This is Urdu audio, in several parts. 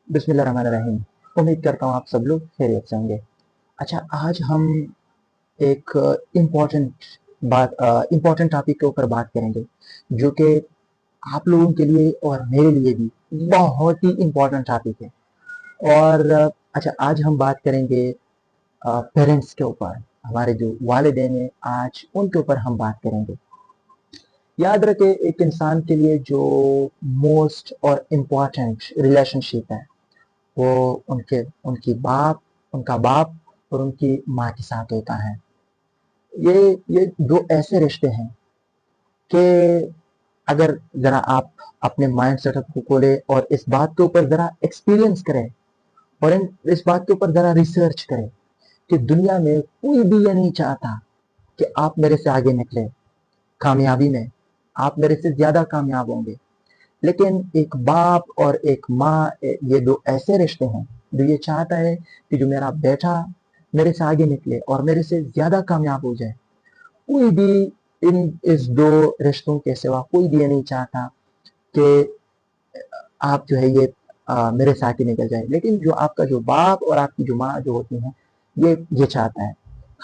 بسم اللہ الرحمن الرحیم۔ امید کرتا ہوں آپ سب لوگ خیریت سے ہوں گے۔ اچھا، آج ہم ایک امپورٹنٹ ٹاپک کے اوپر بات کریں گے، جو کہ آپ لوگوں کے لیے اور میرے لیے بھی بہت ہی امپورٹنٹ ٹاپک ہے۔ اور اچھا، آج ہم بات کریں گے پیرنٹس کے اوپر، ہمارے جو والدین ہیں آج ان کے اوپر ہم بات کریں گے۔ یاد رکھے، ایک انسان کے لیے جو موسٹ اور امپورٹنٹ ریلیشن شپ ہے وہ ان کا باپ اور ان کی ماں کے ساتھ ہوتا ہے۔ یہ دو ایسے رشتے ہیں کہ اگر ذرا آپ اپنے مائنڈ سیٹ اپ کو کھولے اور اس بات کے اوپر ذرا ایکسپیرینس کریں اور اس بات کے اوپر ذرا ریسرچ کریں کہ دنیا میں کوئی بھی یہ نہیں چاہتا کہ آپ میرے سے آگے نکلے کامیابی میں، آپ میرے سے زیادہ کامیاب ہوں گے، لیکن ایک باپ اور ایک ماں یہ دو ایسے رشتے ہیں جو یہ چاہتا ہے کہ جو میرا بیٹا میرے سے آگے نکلے اور میرے سے زیادہ کامیاب ہو جائے۔ کوئی بھی اس دو رشتوں کے سوا کوئی بھی یہ نہیں چاہتا کہ آپ جو ہے یہ میرے سے آگے نکل جائے، لیکن جو آپ کا جو باپ اور آپ کی جو ماں جو ہوتی ہیں یہ چاہتا ہے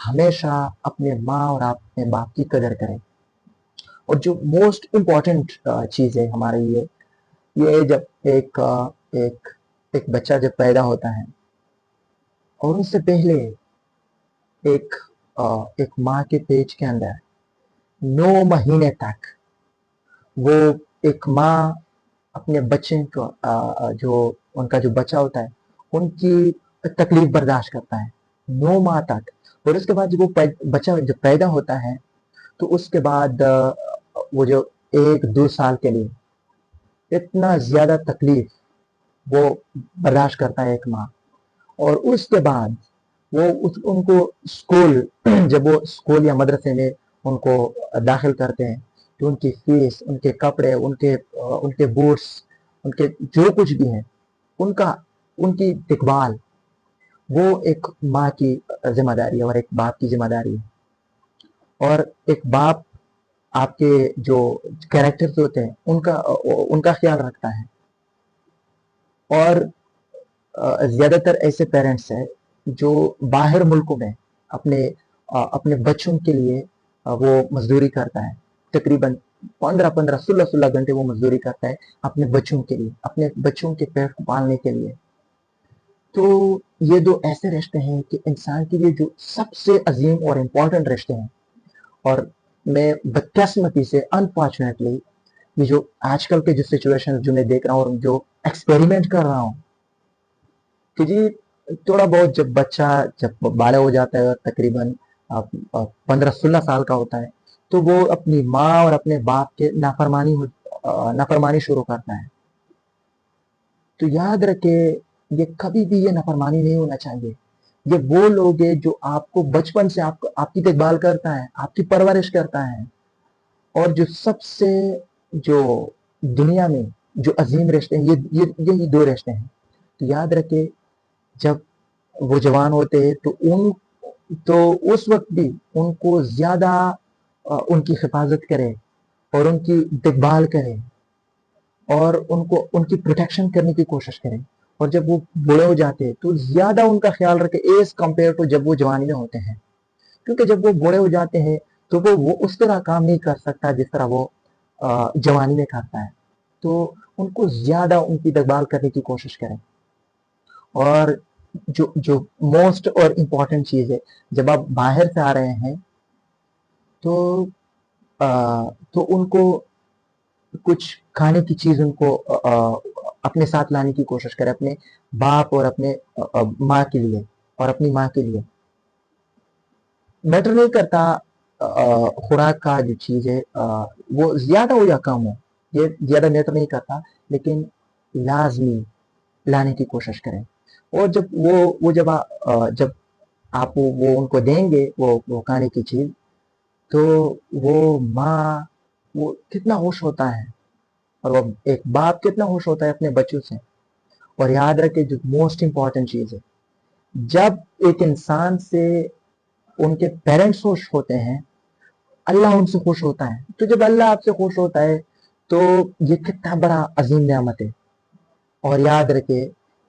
ہمیشہ اپنے ماں اور اپنے باپ کی قدر کرے۔ اور جو موسٹ امپورٹنٹ چیز ہے ہمارے لیے، یہ جب ایک بچہ جب پیدا ہوتا ہے اور اس سے پہلے ایک ماں کے پیٹ کے اندر 9 مہینے تک وہ ایک ماں اپنے بچے کو جو ان کا جو بچہ ہوتا ہے ان کی تکلیف برداشت کرتا ہے 9 ماہ تک۔ اور اس کے بعد جب وہ بچہ جب پیدا ہوتا ہے تو اس کے بعد وہ جو 1-2 سال کے لیے اتنا زیادہ تکلیف وہ برداشت کرتا ہے ایک ماں۔ اور اس کے بعد وہ ان کو جب وہ اسکول یا مدرسے میں ان کو داخل کرتے ہیں تو ان کی فیس، ان کے کپڑے، ان کے بوٹس، ان کے جو کچھ بھی ہیں ان کی دیکھ بھال وہ ایک ماں کی ذمہ داری ہے اور ایک باپ کی ذمہ داری ہے۔ اور ایک باپ آپ کے جو کیریکٹرز ہوتے ہیں ان کا خیال رکھتا ہے۔ اور زیادہ تر ایسے پیرنٹس ہیں جو باہر ملکوں میں اپنے بچوں کے لیے وہ مزدوری کرتا ہے، تقریباً 15 16 گھنٹے وہ مزدوری کرتا ہے اپنے بچوں کے لیے، اپنے بچوں کے پیٹ کو پالنے کے لیے۔ تو یہ دو ایسے رشتے ہیں کہ انسان کے لیے جو سب سے عظیم اور امپورٹنٹ رشتے ہیں۔ اور میں بدقسمتی سے انفارچونیٹلی یہ جو آج کل کے جو سچویشن جو میں دیکھ رہا ہوں اور جو ایکسپیریمنٹ کر رہا ہوں کہ جی تھوڑا بہت جب بچہ جب بالغ ہو جاتا ہے تقریباً 15 16 سال کا ہوتا ہے تو وہ اپنی ماں اور اپنے باپ کے نافرمانی شروع کرتا ہے۔ تو یاد رکھے، یہ کبھی بھی یہ نافرمانی نہیں ہونا چاہیے۔ یہ وہ لوگ ہیں جو آپ کو بچپن سے آپ کی دیکھ بھال کرتا ہے، آپ کی پرورش کرتا ہے۔ اور جو سب سے جو دنیا میں جو عظیم رشتے ہیں یہی دو رشتے ہیں۔ تو یاد رکھے، جب وہ جوان ہوتے ہیں تو اس وقت بھی ان کو زیادہ ان کی حفاظت کرے اور ان کی دیکھ بھال کرے اور ان کی پروٹیکشن کرنے کی کوشش کریں۔ اور جب وہ بوڑھے ہو جاتے ہیں تو زیادہ ان کا خیال رکھے ایز کمپیئر ٹو جب وہ جوانی میں ہوتے ہیں، کیونکہ جب وہ بوڑھے ہو جاتے ہیں تو وہ اس طرح کام نہیں کر سکتا جس طرح وہ جوانی میں کرتا ہے۔ تو ان کو زیادہ ان کی دیکھ بھال کرنے کی کوشش کریں۔ اور جو موسٹ اور امپورٹنٹ چیز ہے، جب آپ باہر سے آ رہے ہیں تو ان کو کچھ کھانے کی چیز ان کو اپنے ساتھ لانے کی کوشش کریں، اپنے باپ اور اپنے ماں کے لیے اور اپنی ماں کے لیے۔ میٹر نہیں کرتا خوراک کا جو چیز ہے وہ زیادہ ہو یا کم ہو، یہ زیادہ میٹر نہیں کرتا، لیکن لازمی لانے کی کوشش کریں۔ اور جب آپ وہ ان کو دیں گے وہ کھانے کی چیز، تو وہ ماں وہ کتنا خوش ہوتا ہے اور وہ ایک باپ کتنا خوش ہوتا ہے اپنے بچوں سے۔ اور یاد رکھے، جو موسٹ امپورٹنٹ چیز ہے، جب ایک انسان سے ان کے پیرنٹس خوش ہوتے ہیں اللہ ان سے خوش ہوتا ہے۔ تو جب اللہ آپ سے خوش ہوتا ہے تو یہ کتنا بڑا عظیم نعمت ہے۔ اور یاد رکھے